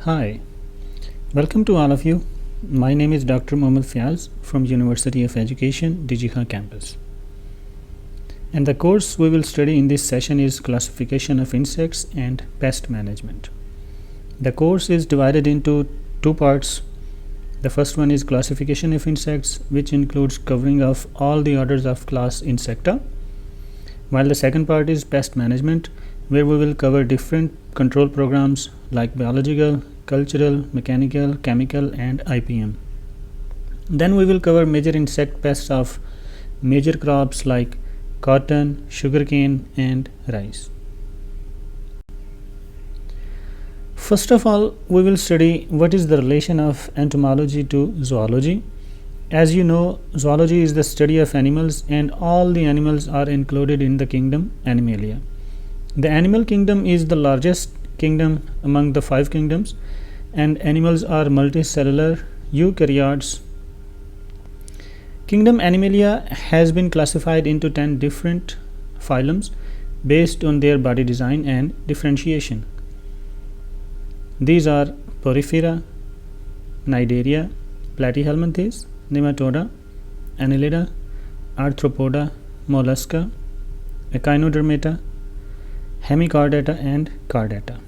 Hi, welcome to all of you. My name is Dr. Mohammad Fiaz from University of Education, Digikha campus. And the course we will study in this session is Classification of Insects and Pest Management. The course is divided into two parts. The first one is Classification of Insects, which includes covering of all the orders of class Insecta, while the second part is Pest Management, where we will cover different control programs like biological, cultural, mechanical, chemical, and IPM. Then we will cover major insect pests of major crops like cotton, sugarcane, and rice. First of all, we will study what is the relation of entomology to zoology. As you know, zoology is the study of animals, and all the animals are included in the kingdom Animalia. The animal kingdom is the largest kingdom among the 5 kingdoms, and animals are multicellular eukaryotes. Kingdom Animalia has been classified into 10 different phylums based on their body design and differentiation. These are Porifera, Cnidaria, Platyhelminthes, Nematoda, Annelida, Arthropoda, Mollusca, Echinodermata, Hemichordata, and Chordata.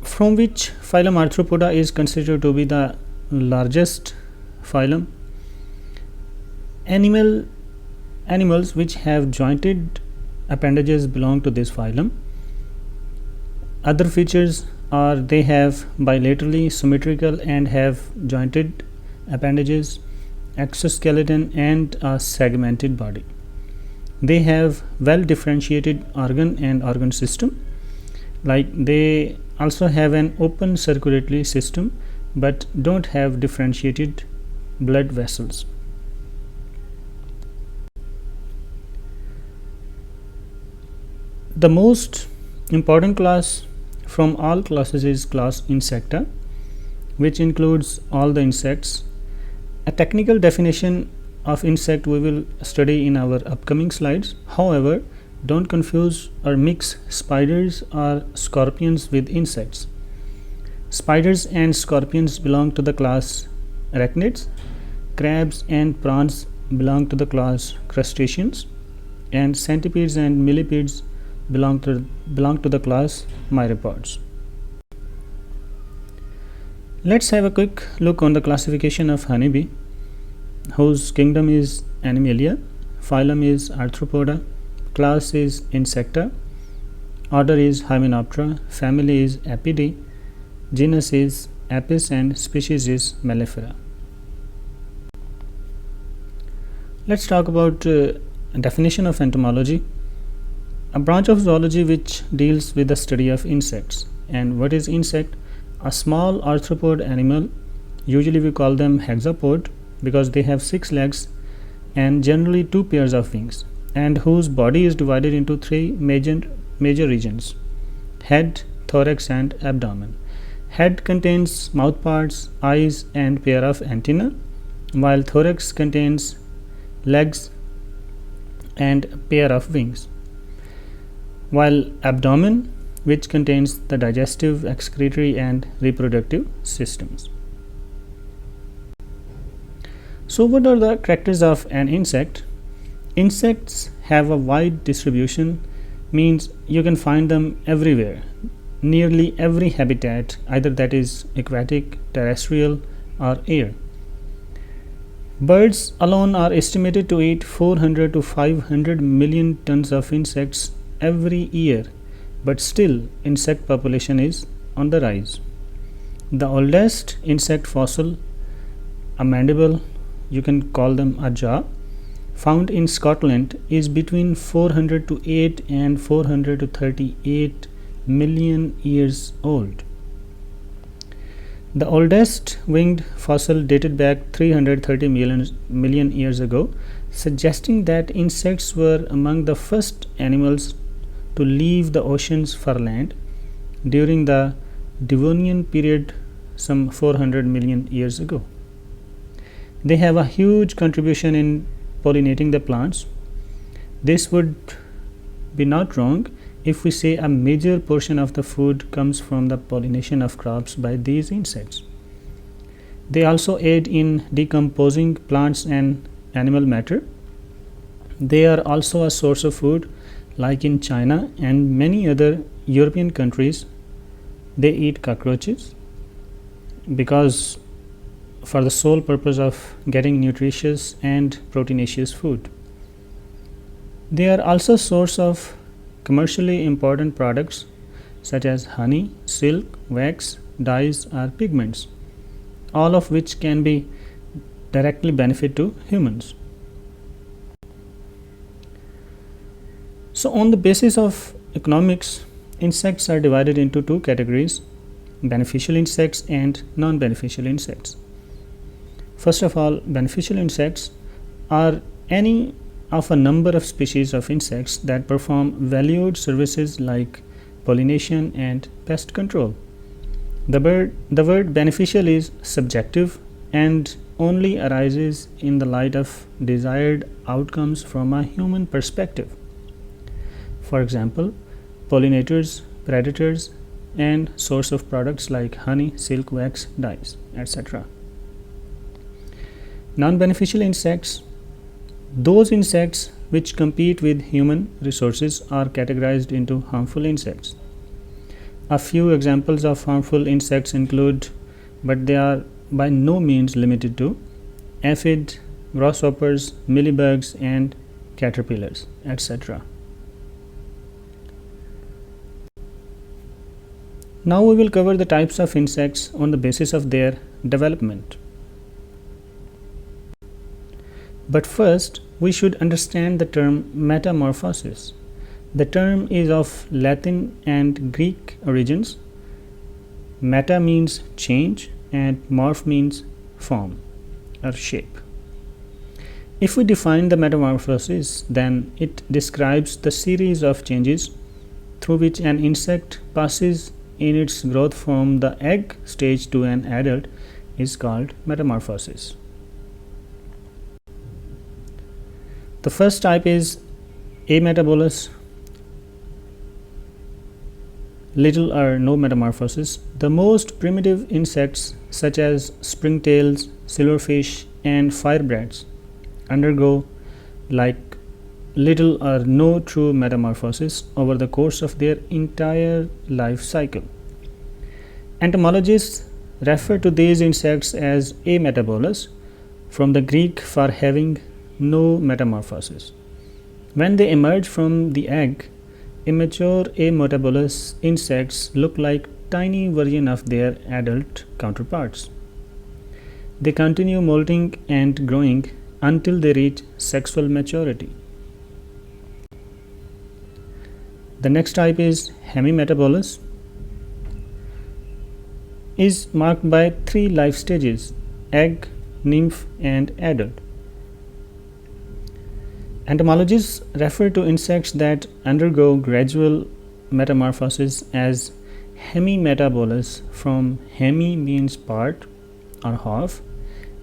From which phylum Arthropoda is considered to be the largest phylum. Animals which have jointed appendages belong to this phylum. Other features are they have bilaterally symmetrical and have jointed appendages, exoskeleton, and a segmented body. They have well differentiated organ and organ system, like they also have an open circulatory system but don't have differentiated blood vessels. The most important class from all classes is class Insecta, which includes all the insects. A technical definition of insect we will study in our upcoming slides. However, don't confuse or mix spiders or scorpions with insects. Spiders and scorpions belong to the class Arachnids. Crabs and prawns belong to the class Crustaceans, and centipedes and millipedes belong to the class Myriapods. Let's have a quick look on the classification of honeybee, whose kingdom is Animalia, phylum is Arthropoda, class is Insecta, order is Hymenoptera, family is Apidae, genus is Apis, and species is Mellifera. Let's talk about definition of entomology, a branch of zoology which deals with the study of insects. And what is insect? A small arthropod animal, usually we call them hexapod because they have 6 legs and generally 2 pairs of wings, and whose body is divided into 3 major regions: head, thorax, and abdomen. Head contains mouthparts, eyes, and pair of antennae, while thorax contains legs and pair of wings, while abdomen, which contains the digestive, excretory, and reproductive systems. So what are the characters of an insect? Insects have a wide distribution, means you can find them everywhere, nearly every habitat, either that is aquatic, terrestrial, or air. Birds alone are estimated to eat 400 to 500 million tons of insects every year, but still insect population is on the rise. The oldest insect fossil, a mandible, you can call them a jaw, found in Scotland is between 400 to 8 and 400 to 38 million years old. The oldest winged fossil dated back 330 million years ago, suggesting that insects were among the first animals to leave the oceans for land during the Devonian period some 400 million years ago. They have a huge contribution in pollinating the plants. This would be not wrong if we say a major portion of the food comes from the pollination of crops by these insects. They also aid in decomposing plants and animal matter. They are also a source of food, like in China and many other European countries. They eat cockroaches because for the sole purpose of getting nutritious and proteinaceous food. They are also source of commercially important products such as honey, silk, wax, dyes or pigments, all of which can be directly benefit to humans. So on the basis of economics, insects are divided into two categories: beneficial insects and non-beneficial insects. First of all, beneficial insects are any of a number of species of insects that perform valued services like pollination and pest control. The word beneficial is subjective and only arises in the light of desired outcomes from a human perspective. For example, pollinators, predators, and source of products like honey, silk, wax, dyes, etc. Non-beneficial insects: those insects which compete with human resources are categorized into harmful insects. A few examples of harmful insects include, but they are by no means limited to, aphid, grasshoppers, mealybugs, and caterpillars, etc. Now we will cover the types of insects on the basis of their development. But first, we should understand the term metamorphosis. The term is of Latin and Greek origins. Meta means change and morph means form or shape. If we define the metamorphosis, then it describes the series of changes through which an insect passes in its growth from the egg stage to an adult is called metamorphosis. The first type is ametabolous, little or no metamorphosis. The most primitive insects such as springtails, silverfish, and firebrats undergo like little or no true metamorphosis over the course of their entire life cycle. Entomologists refer to these insects as ametabolous, from the Greek for having no metamorphosis. When they emerge from the egg, immature ametabolous insects look like tiny versions of their adult counterparts. They continue molting and growing until they reach sexual maturity. The next type is hemimetabolous, is marked by three life stages: egg, nymph, and adult. Entomologists refer to insects that undergo gradual metamorphosis as hemimetabolous, from hemi means part or half,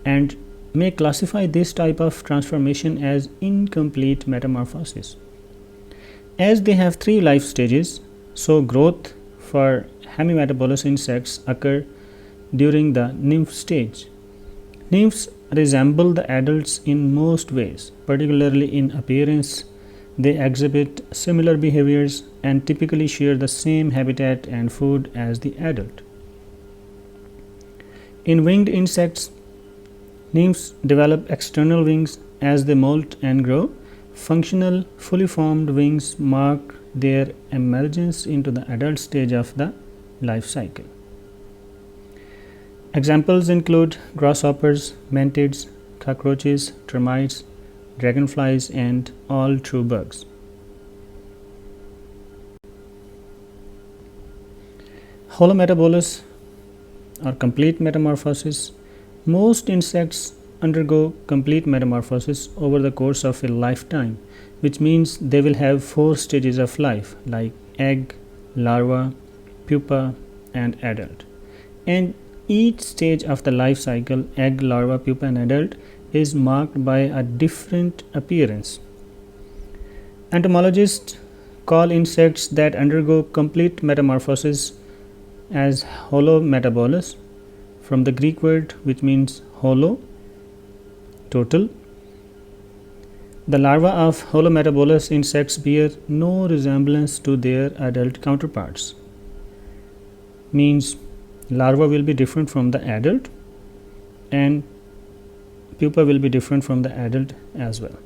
and may classify this type of transformation as incomplete metamorphosis. As they have three life stages, so growth for hemimetabolous insects occur during the nymph stage. Nymphs resemble the adults in most ways, particularly in appearance. They exhibit similar behaviors and typically share the same habitat and food as the adult. In winged insects, nymphs develop external wings as they molt and grow. Functional, fully formed wings mark their emergence into the adult stage of the life cycle. Examples include grasshoppers, mantids, cockroaches, termites, dragonflies, and all true bugs. Holometabolous or complete metamorphosis. Most insects undergo complete metamorphosis over the course of a lifetime, which means they will have 4 stages of life like egg, larva, pupa, and adult. And each stage of the life cycle, egg, larva, pupa, and adult, is marked by a different appearance. Entomologists call insects that undergo complete metamorphosis as holometabolous, from the Greek word which means holo, total. The larvae of holometabolous insects bear no resemblance to their adult counterparts. Means larva will be different from the adult and pupa will be different from the adult as well.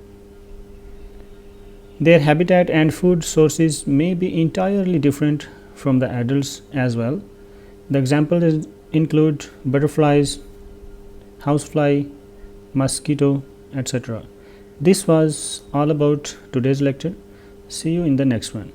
Their habitat and food sources may be entirely different from the adults as well. The examples include butterflies, housefly, mosquito, etc. This was all about today's lecture. See you in the next one.